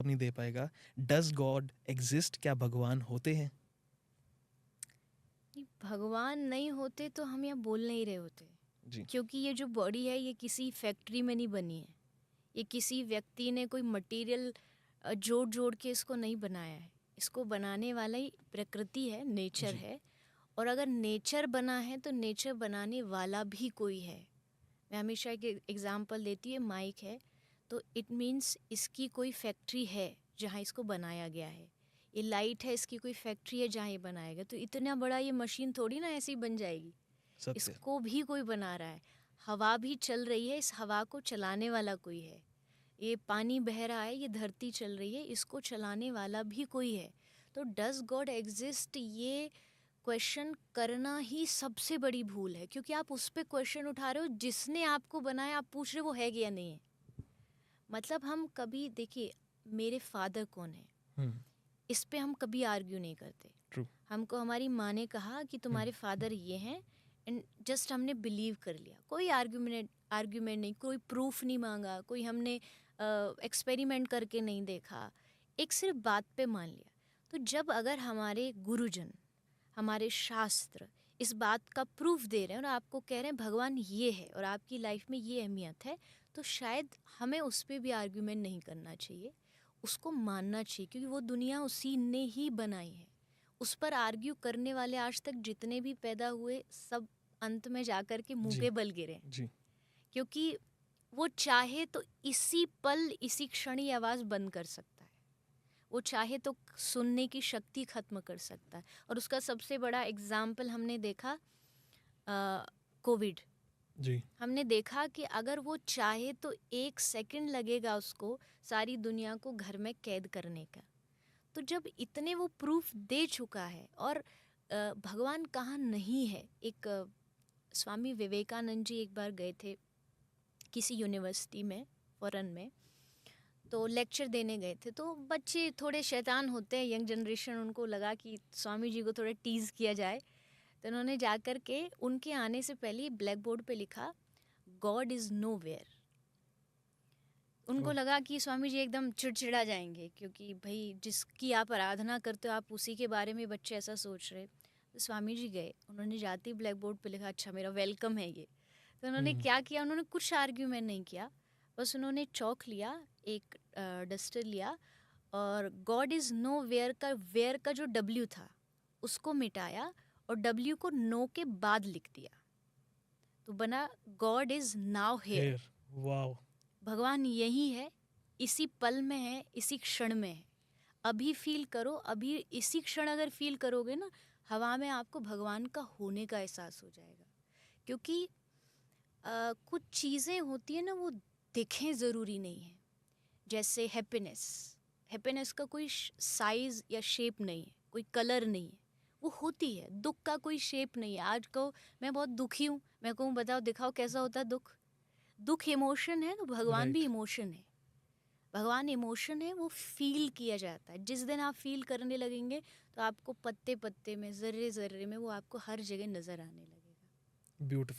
नहीं दे पाएगा। Does God exist? क्या भगवान होते हैं? नहीं, भगवान नहीं होते तो हम यहाँ बोल नहीं रहे होते, जी। क्योंकि ये जो बॉडी है ये किसी फैक्ट्री में नहीं बनी है, ये किसी व्यक्ति ने कोई मटेरियल जोड़ जोड़ के इसको नहीं बनाया है। इसको बनाने वाला ही प्रकृति है, नेचर जी। है। और अगर नेचर बना है तो नेचर बनाने वाला भी कोई है। मैं हमेशा एक एग्जांपल देती है, माइक है तो इट मीन्स इसकी कोई फैक्ट्री है जहाँ इसको बनाया गया है। ये लाइट है, इसकी कोई फैक्ट्री है जहाँ ये बनाया गया। तो इतना बड़ा ये मशीन थोड़ी ना ऐसे ही बन जाएगी, सत्य। इसको भी कोई बना रहा है। हवा भी चल रही है, इस हवा को चलाने वाला कोई है। ये पानी बह रहा है, ये धरती चल रही है, इसको चलाने वाला भी कोई है। तो डज गॉड एग्जिस्ट, ये क्वेश्चन करना ही सबसे बड़ी भूल है, क्योंकि आप उस पर क्वेश्चन उठा रहे हो जिसने आपको बनाया, आप पूछ रहे हो वो है कि या नहीं है। मतलब हम कभी देखिए, मेरे फादर कौन है, इस पे हम कभी आर्ग्यू नहीं करते। ट्रू। हमको हमारी माँ ने कहा कि तुम्हारे फादर ये हैं, एंड जस्ट हमने बिलीव कर लिया। कोई आर्ग्यूमेंट नहीं, कोई प्रूफ नहीं मांगा, कोई हमने एक्सपेरिमेंट करके नहीं देखा, एक सिर्फ बात पे मान लिया। तो जब अगर हमारे गुरुजन, हमारे शास्त्र इस बात का प्रूफ दे रहे हैं और आपको कह रहे हैं भगवान ये है और आपकी लाइफ में ये अहमियत है, तो शायद हमें उस पर भी आर्ग्यूमेंट नहीं करना चाहिए, उसको मानना चाहिए, क्योंकि वो दुनिया उसी ने ही बनाई है। उस पर आर्ग्यू करने वाले आज तक जितने भी पैदा हुए, सब अंत में जाकर के मुंह जी। पे बल गिरे, जी। क्योंकि वो चाहे तो इसी पल इसी क्षण ही आवाज़ बंद कर सकता है, वो चाहे तो सुनने की शक्ति खत्म कर सकता है। और उसका सबसे बड़ा एग्जाम्पल हमने देखा कोविड। जी। हमने देखा कि अगर वो चाहे तो 1 सेकंड लगेगा उसको सारी दुनिया को घर में कैद करने का। तो जब इतने वो प्रूफ दे चुका है, और भगवान कहाँ नहीं है। एक स्वामी विवेकानंद जी एक बार गए थे किसी यूनिवर्सिटी में, फॉरेन में, तो लेक्चर देने गए थे। तो बच्चे थोड़े शैतान होते हैं, यंग जनरेशन, उनको लगा कि स्वामी जी को थोड़ा टीज़ किया जाए। तो उन्होंने जाकर के उनके आने से पहले ब्लैक बोर्ड पे लिखा, गॉड इज़ नो वेयर। उनको ओह। लगा कि स्वामी जी एकदम चिड़चिड़ा जाएंगे, क्योंकि भाई जिसकी आप आराधना करते हो आप उसी के बारे में बच्चे ऐसा सोच रहे। तो स्वामी जी गए, उन्होंने जाते ही ब्लैक बोर्ड पे लिखा, अच्छा मेरा वेलकम है ये। तो उन्होंने क्या किया, उन्होंने कुछ आर्ग्यूमेंट नहीं किया, बस उन्होंने चौक लिया, एक डस्टर लिया, और गॉड इज़ नो वेयर का जो डब्ल्यू था उसको मिटाया और डब्ल्यू को नो के बाद लिख दिया, तो बना God is now here. Here. Wow. भगवान यही है, इसी पल में है, इसी क्षण में है। अभी फील करो, अभी इसी क्षण अगर फील करोगे ना, हवा में आपको भगवान का होने का एहसास हो जाएगा। क्योंकि कुछ चीज़ें होती है ना, वो दिखें ज़रूरी नहीं है। जैसे हैप्पीनेस, हैप्पीनेस का कोई साइज़ या शेप नहीं है, कोई कलर नहीं है, वो होती है। दुख का कोई शेप नहीं है। आज कहो मैं बहुत दुखी हूँ, मैं कहूँ बताओ दिखाओ कैसा होता है दुख। दुख इमोशन है, तो भगवान भी राइट। इमोशन है। भगवान इमोशन है, वो फील किया जाता है। जिस दिन आप फील करने लगेंगे तो आपको पत्ते पत्ते में, ज़र्रे ज़र्रे में वो आपको हर जगह नज़र आने लगेगा। ब्यूटीफुल।